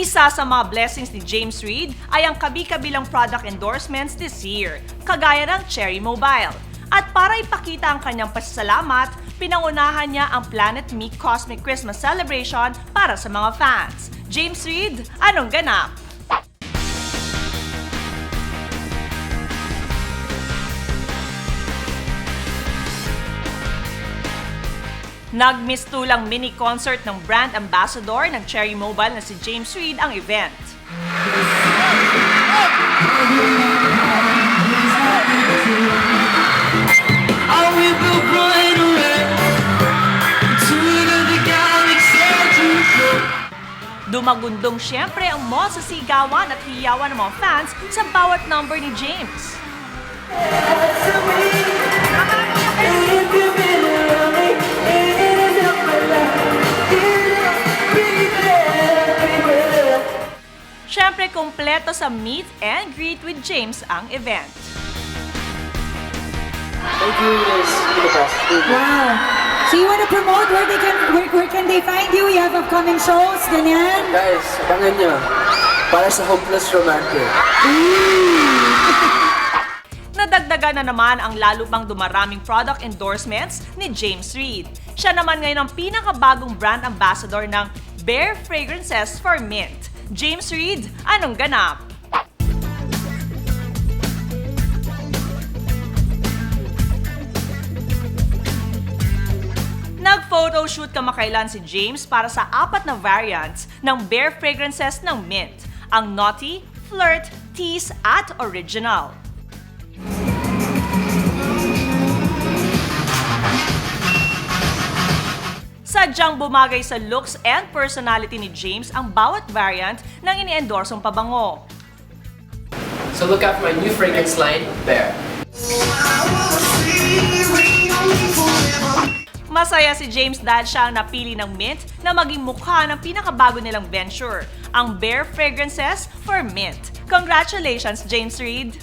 Isa sa mga blessings ni James Reid ay ang kabi-kabilang product endorsements this year, kagaya ng Cherry Mobile. At para ipakita ang kanyang pasasalamat, pinangunahan niya ang Planet Me Cosmic Christmas Celebration para sa mga fans. James Reid, anong ganap? Nagmistulang mini concert ng brand ambassador ng Cherry Mobile na si James Reid ang event. Dumagundong siyempre ang mall sa sigawan at hiyawan ng mga fans sa bawat number ni James. Siyempre, kumpleto sa meet and greet with James ang event. Thank you, guys. Wow. So you want to promote where can they find you? You have upcoming shows, ganyan? Guys, abangan nyo. Para sa Hopeless Romantic. Nadagdagan na naman ang lalo pang dumaraming product endorsements ni James Reid. Siya naman ngayon ang pinakabagong brand ambassador ng Bare Fragrances for Mint. James Reid, anong ganap? Nag-photoshoot kamakailan si James para sa 4 na variants ng Bare Fragrances ng Mint, ang Naughty, Flirt, Tease at Original. Sadyang bumagay sa looks and personality ni James ang bawat variant ng ini-endorsong pabango. So look out for my new fragrance line, Bare. Masaya si James dahil siya ang napili ng Mint na maging mukha ng pinakabago nilang venture, ang Bare Fragrances for Mint. Congratulations, James Reid!